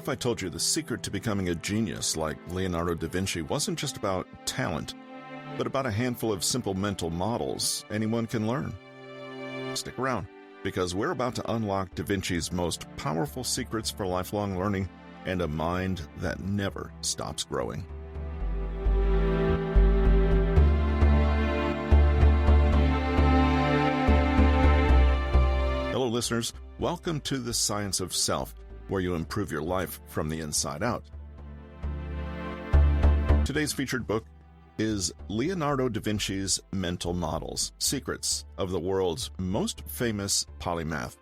if I told you the secret to becoming a genius like Leonardo da Vinci wasn't just about talent, but about a handful of simple mental models anyone can learn? Stick around, because we're about to unlock Da Vinci's most powerful secrets for lifelong learning and a mind that never stops growing. Hello, listeners. Welcome to The Science of Self, where you improve your life from the inside out. Today's featured book is Leonardo da Vinci's Mental Models, Secrets of the World's Most Famous Polymath.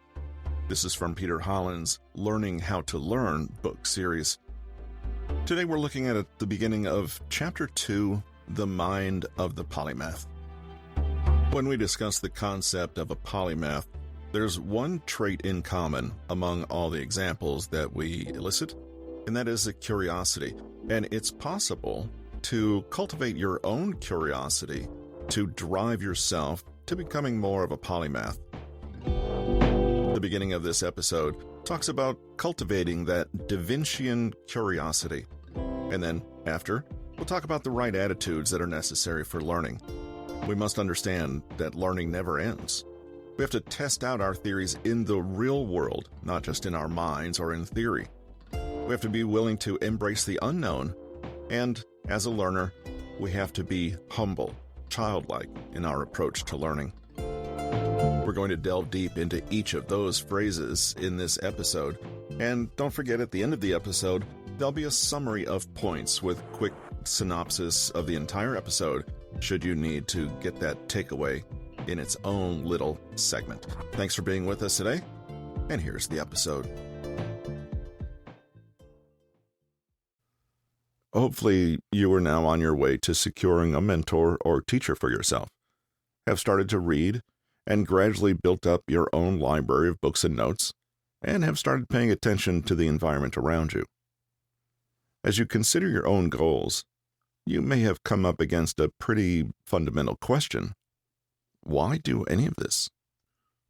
This is from Peter Hollins' Learning How to Learn book series. Today we're looking at the beginning of Chapter 2, The Mind of the Polymath. When we discuss the concept of a polymath, there's one trait in common among all the examples that we elicit, and that is a curiosity. And it's possible to cultivate your own curiosity to drive yourself to becoming more of a polymath. The beginning of this episode talks about cultivating that Da Vincian curiosity. And then, after, we'll talk about the right attitudes that are necessary for learning. We must understand that learning never ends. We have to test out our theories in the real world, not just in our minds or in theory. We have to be willing to embrace the unknown, and as a learner, we have to be humble, childlike in our approach to learning. We're going to delve deep into each of those phrases in this episode, and don't forget, at the end of the episode, there'll be a summary of points with quick synopsis of the entire episode, should you need to get that takeaway in its own little segment. Thanks for being with us today, and here's the episode. Hopefully, you are now on your way to securing a mentor or teacher for yourself, have started to read, and gradually built up your own library of books and notes, and have started paying attention to the environment around you. As you consider your own goals, you may have come up against a pretty fundamental question. Why do any of this?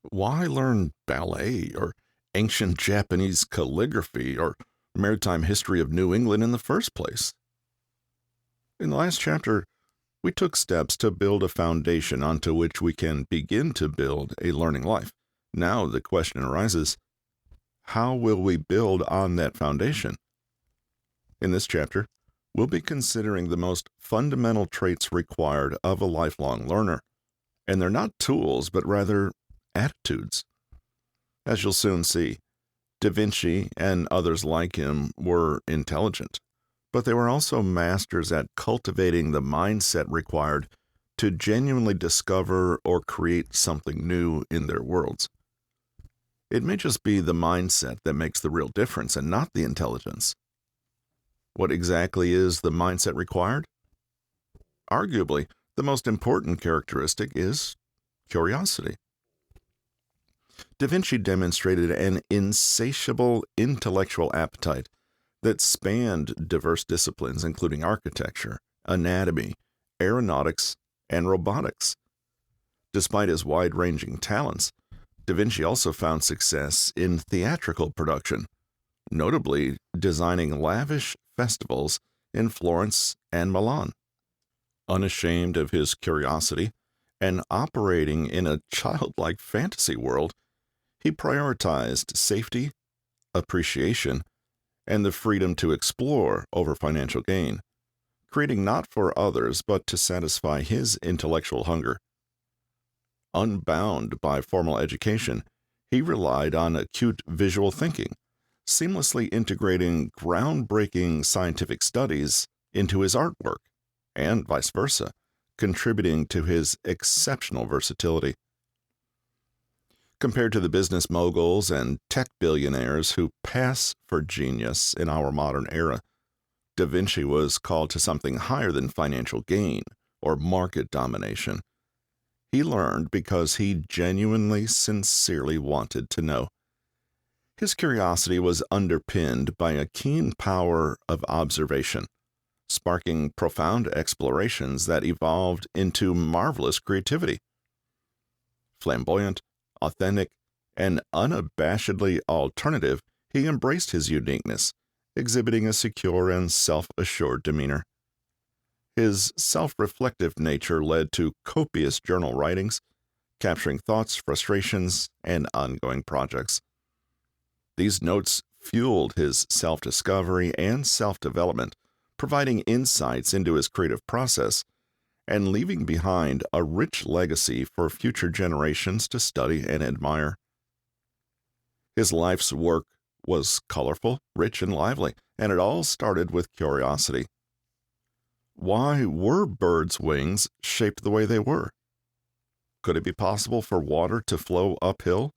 Why learn ballet or ancient Japanese calligraphy or maritime history of New England in the first place? In the last chapter, we took steps to build a foundation onto which we can begin to build a learning life. Now the question arises, how will we build on that foundation? In this chapter, we'll be considering the most fundamental traits required of a lifelong learner. And they're not tools, but rather attitudes. As you'll soon see, Da Vinci and others like him were intelligent, but they were also masters at cultivating the mindset required to genuinely discover or create something new in their worlds. It may just be the mindset that makes the real difference and not the intelligence. What exactly is the mindset required? Arguably, the most important characteristic is curiosity. Da Vinci demonstrated an insatiable intellectual appetite that spanned diverse disciplines, including architecture, anatomy, aeronautics, and robotics. Despite his wide-ranging talents, Da Vinci also found success in theatrical production, notably designing lavish festivals in Florence and Milan. Unashamed of his curiosity and operating in a childlike fantasy world, he prioritized safety, appreciation, and the freedom to explore over financial gain, creating not for others but to satisfy his intellectual hunger. Unbound by formal education, he relied on acute visual thinking, seamlessly integrating groundbreaking scientific studies into his artwork, and vice versa, contributing to his exceptional versatility. Compared to the business moguls and tech billionaires who pass for genius in our modern era, Da Vinci was called to something higher than financial gain or market domination. He learned because he genuinely, sincerely wanted to know. His curiosity was underpinned by a keen power of observation, sparking profound explorations that evolved into marvelous creativity. Flamboyant, authentic, and unabashedly alternative, he embraced his uniqueness exhibiting a secure and self-assured demeanor. His self-reflective nature led to copious journal writings, capturing thoughts, frustrations, and ongoing projects. These notes fueled his self-discovery and self-development, providing insights into his creative process and leaving behind a rich legacy for future generations to study and admire. His life's work was colorful, rich, and lively, and it all started with curiosity. Why were birds' wings shaped the way they were? Could it be possible for water to flow uphill?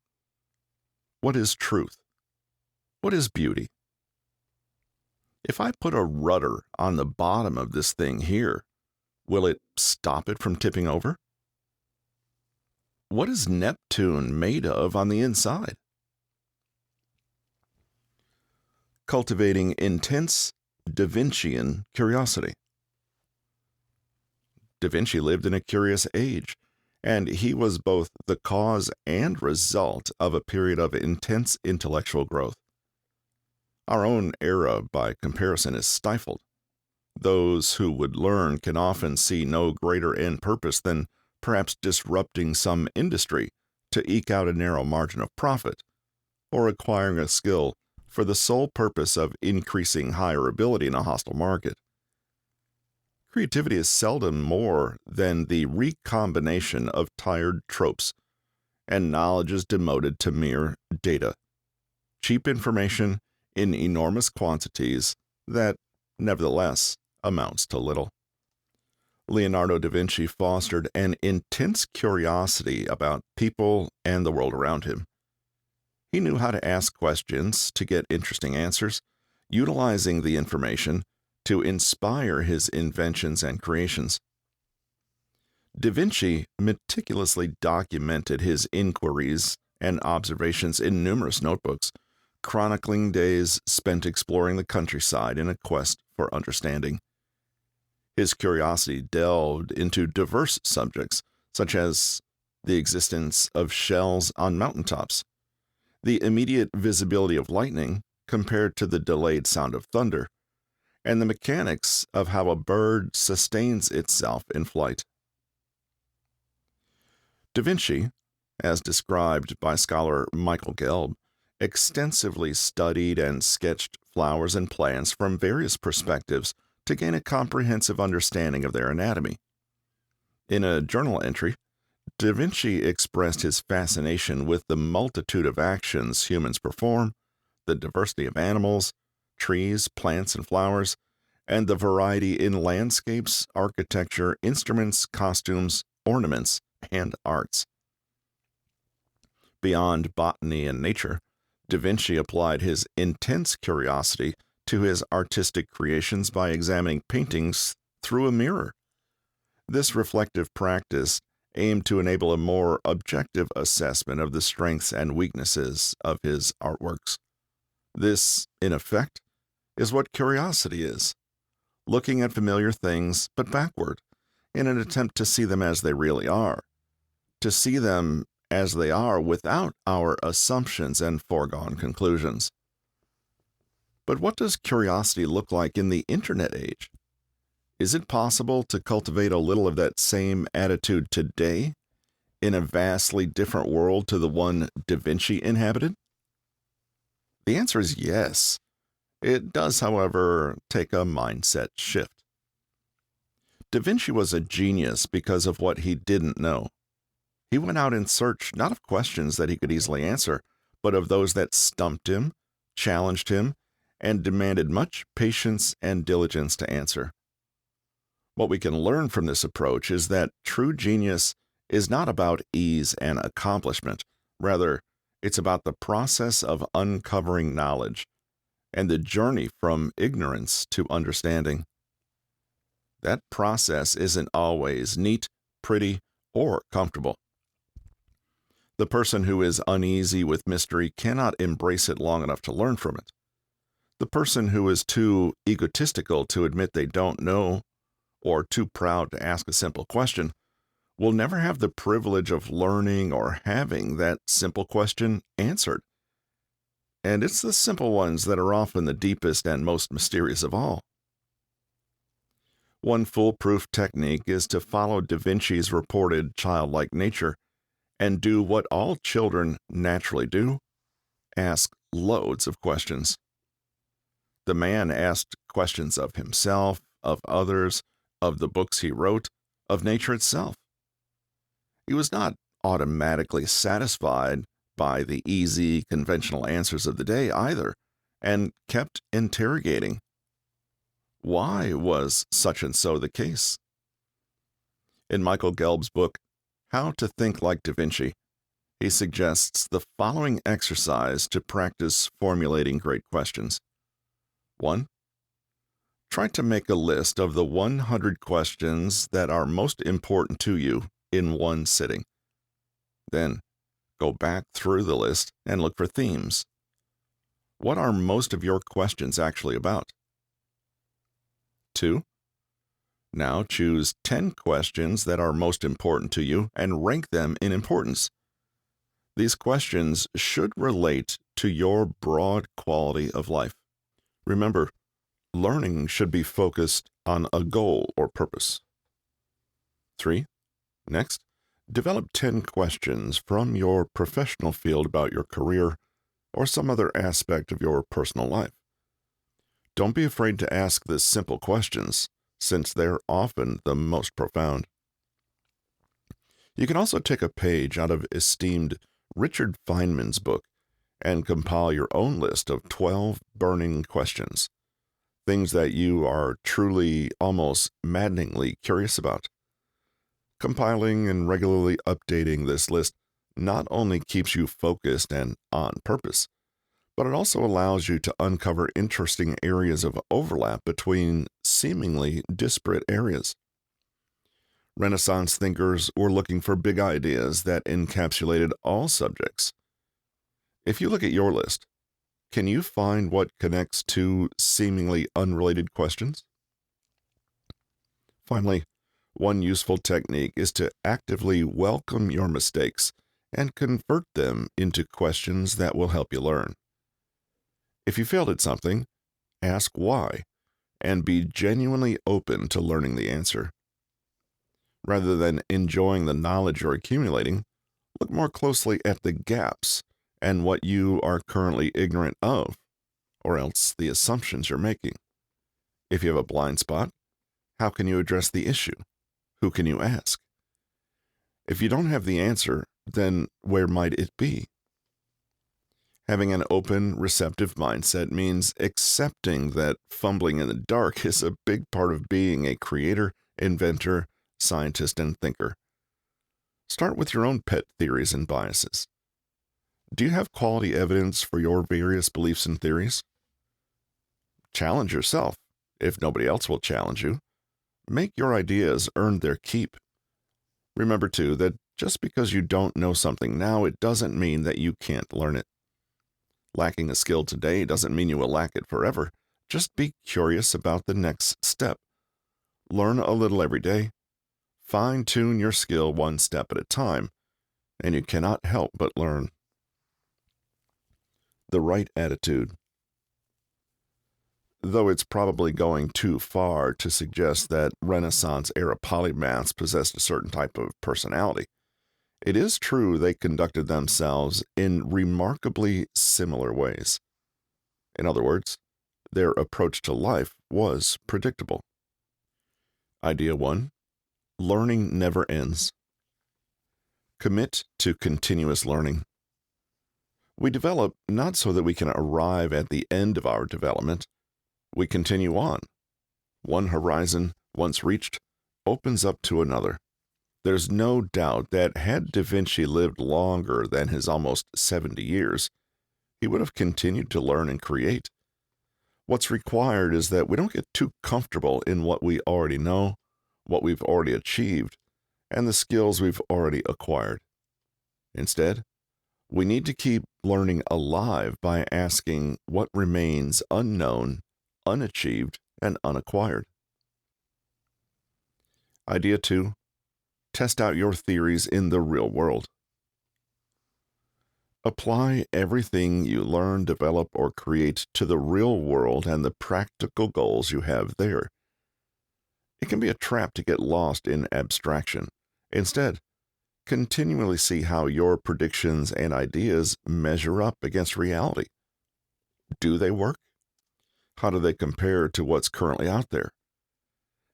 What is truth? What is beauty? If I put a rudder on the bottom of this thing here, will it stop it from tipping over? What is Neptune made of on the inside? Cultivating intense Da Vincian curiosity. Da Vinci lived in a curious age, and he was both the cause and result of a period of intense intellectual growth. Our own era, by comparison, is stifled. Those who would learn can often see no greater end purpose than perhaps disrupting some industry to eke out a narrow margin of profit, or acquiring a skill for the sole purpose of increasing hireability in a hostile market. Creativity is seldom more than the recombination of tired tropes, and knowledge is demoted to mere data, cheap information in enormous quantities that, nevertheless, amounts to little. Leonardo da Vinci fostered an intense curiosity about people and the world around him. He knew how to ask questions to get interesting answers, utilizing the information to inspire his inventions and creations. Da Vinci meticulously documented his inquiries and observations in numerous notebooks, chronicling days spent exploring the countryside in a quest for understanding. His curiosity delved into diverse subjects, such as the existence of shells on mountaintops, the immediate visibility of lightning compared to the delayed sound of thunder, and the mechanics of how a bird sustains itself in flight. Da Vinci, as described by scholar Michael Gelb, extensively studied and sketched flowers and plants from various perspectives to gain a comprehensive understanding of their anatomy. In a journal entry, Da Vinci expressed his fascination with the multitude of actions humans perform, the diversity of animals, trees, plants, and flowers, and the variety in landscapes, architecture, instruments, costumes, ornaments, and arts. Beyond botany and nature, Da Vinci applied his intense curiosity to his artistic creations by examining paintings through a mirror. This reflective practice aimed to enable a more objective assessment of the strengths and weaknesses of his artworks. This, in effect, is what curiosity is: looking at familiar things, but backward, in an attempt to see them as they really are, to see them as they are without our assumptions and foregone conclusions. But what does curiosity look like in the internet age? Is it possible to cultivate a little of that same attitude today, in a vastly different world to the one Da Vinci inhabited? The answer is yes. It does, however, take a mindset shift. Da Vinci was a genius because of what he didn't know. He went out in search not of questions that he could easily answer, but of those that stumped him, challenged him, and demanded much patience and diligence to answer. What we can learn from this approach is that true genius is not about ease and accomplishment. Rather, it's about the process of uncovering knowledge and the journey from ignorance to understanding. That process isn't always neat, pretty, or comfortable. The person who is uneasy with mystery cannot embrace it long enough to learn from it. The person who is too egotistical to admit they don't know, or too proud to ask a simple question, will never have the privilege of learning or having that simple question answered. And it's the simple ones that are often the deepest and most mysterious of all. One foolproof technique is to follow Da Vinci's reported childlike nature and do what all children naturally do: ask loads of questions. The man asked questions of himself, of others, of the books he wrote, of nature itself. He was not automatically satisfied by the easy, conventional answers of the day either, and kept interrogating. Why was such and so the case? In Michael Gelb's book, How to Think Like Da Vinci, he suggests the following exercise to practice formulating great questions. 1. Try to make a list of the 100 questions that are most important to you in one sitting. Then, go back through the list and look for themes. What are most of your questions actually about? 2. Now choose 10 questions that are most important to you and rank them in importance. These questions should relate to your broad quality of life. Remember, learning should be focused on a goal or purpose. 3. Next, develop 10 questions from your professional field about your career or some other aspect of your personal life. Don't be afraid to ask the simple questions, since they're often the most profound. You can also take a page out of esteemed Richard Feynman's book and compile your own list of 12 burning questions, things that you are truly, almost maddeningly curious about. Compiling and regularly updating this list not only keeps you focused and on purpose, but it also allows you to uncover interesting areas of overlap between seemingly disparate areas. Renaissance thinkers were looking for big ideas that encapsulated all subjects. If you look at your list, can you find what connects two seemingly unrelated questions? Finally, one useful technique is to actively welcome your mistakes and convert them into questions that will help you learn. If you failed at something, ask why and be genuinely open to learning the answer. Rather than enjoying the knowledge you're accumulating, look more closely at the gaps and what you are currently ignorant of, or else the assumptions you're making. If you have a blind spot, how can you address the issue? Who can you ask? If you don't have the answer, then where might it be? Having an open, receptive mindset means accepting that fumbling in the dark is a big part of being a creator, inventor, scientist, and thinker. Start with your own pet theories and biases. Do you have quality evidence for your various beliefs and theories? Challenge yourself, if nobody else will challenge you. Make your ideas earn their keep. Remember, too, that just because you don't know something now, it doesn't mean that you can't learn it. Lacking a skill today doesn't mean you will lack it forever. Just be curious about the next step. Learn a little every day. Fine-tune your skill one step at a time, and you cannot help but learn. The right attitude. Though it's probably going too far to suggest that Renaissance-era polymaths possessed a certain type of personality, it is true they conducted themselves in remarkably similar ways. In other words, their approach to life was predictable. Idea 1. Learning never ends. Commit to continuous learning. We develop not so that we can arrive at the end of our development. We continue on. One horizon, once reached, opens up to another. There's no doubt that had Da Vinci lived longer than his almost 70 years, he would have continued to learn and create. What's required is that we don't get too comfortable in what we already know, what we've already achieved, and the skills we've already acquired. Instead, we need to keep learning alive by asking what remains unknown, unachieved, and unacquired. Idea 2. Test out your theories in the real world. Apply everything you learn, develop, or create to the real world and the practical goals you have there. It can be a trap to get lost in abstraction. Instead, continually see how your predictions and ideas measure up against reality. Do they work? How do they compare to what's currently out there?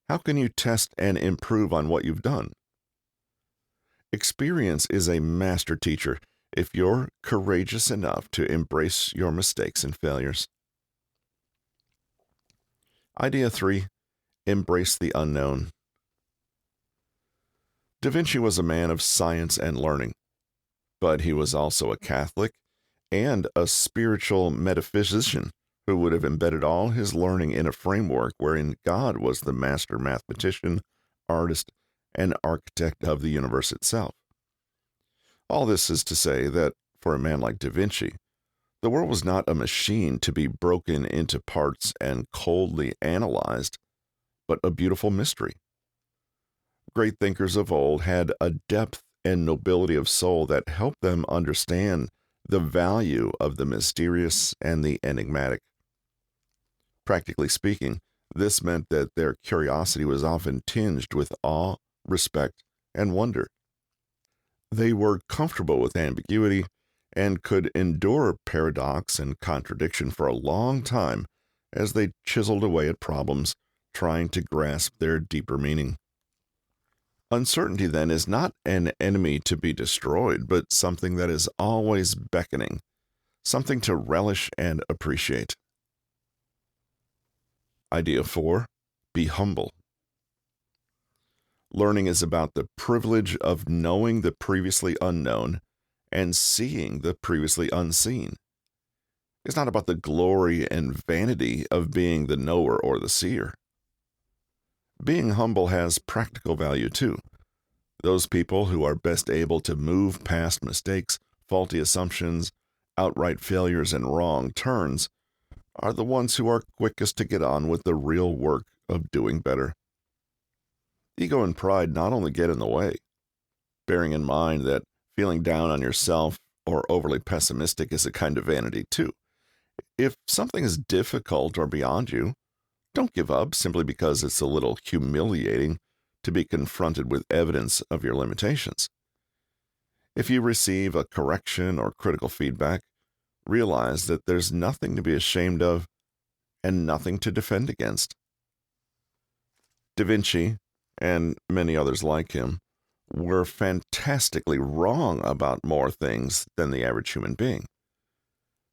How can you test and improve on what you've done? Experience is a master teacher if you're courageous enough to embrace your mistakes and failures. Idea 3. Embrace the unknown. Da Vinci was a man of science and learning, but he was also a Catholic and a spiritual metaphysician who would have embedded all his learning in a framework wherein God was the master mathematician, artist, and architect of the universe itself. All this is to say that for a man like Da Vinci, the world was not a machine to be broken into parts and coldly analyzed, but a beautiful mystery. Great thinkers of old had a depth and nobility of soul that helped them understand the value of the mysterious and the enigmatic. Practically speaking, this meant that their curiosity was often tinged with awe, respect, and wonder. They were comfortable with ambiguity and could endure paradox and contradiction for a long time as they chiseled away at problems, trying to grasp their deeper meaning. Uncertainty, then, is not an enemy to be destroyed, but something that is always beckoning, something to relish and appreciate. Idea 4. Be humble. Learning is about the privilege of knowing the previously unknown and seeing the previously unseen. It's not about the glory and vanity of being the knower or the seer. Being humble has practical value too. Those people who are best able to move past mistakes, faulty assumptions, outright failures, and wrong turns are the ones who are quickest to get on with the real work of doing better. Ego and pride not only get in the way, bearing in mind that feeling down on yourself or overly pessimistic is a kind of vanity too. If something is difficult or beyond you, don't give up simply because it's a little humiliating to be confronted with evidence of your limitations. If you receive a correction or critical feedback, realize that there's nothing to be ashamed of and nothing to defend against. Da Vinci, and many others like him, were fantastically wrong about more things than the average human being.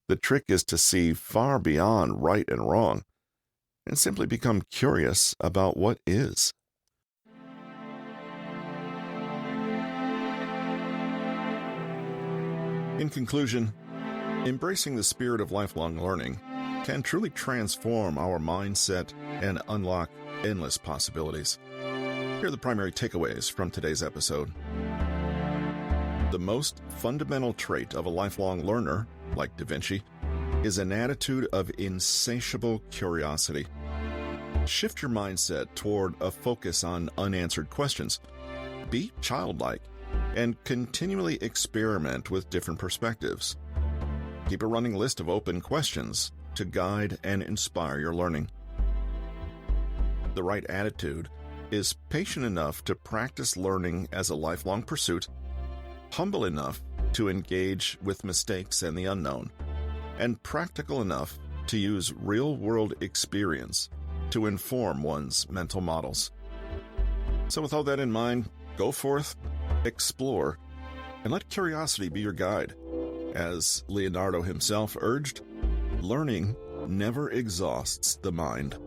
The trick is to see far beyond right and wrong and simply become curious about what is. In conclusion, embracing the spirit of lifelong learning can truly transform our mindset and unlock endless possibilities. Here are the primary takeaways from today's episode. The most fundamental trait of a lifelong learner, like Da Vinci, is an attitude of insatiable curiosity. Shift your mindset toward a focus on unanswered questions. Be childlike and continually experiment with different perspectives. Keep a running list of open questions to guide and inspire your learning. The right attitude is patient enough to practice learning as a lifelong pursuit, humble enough to engage with mistakes and the unknown, and practical enough to use real-world experience to inform one's mental models. So with all that in mind, go forth, explore, and let curiosity be your guide. As Leonardo himself urged, learning never exhausts the mind.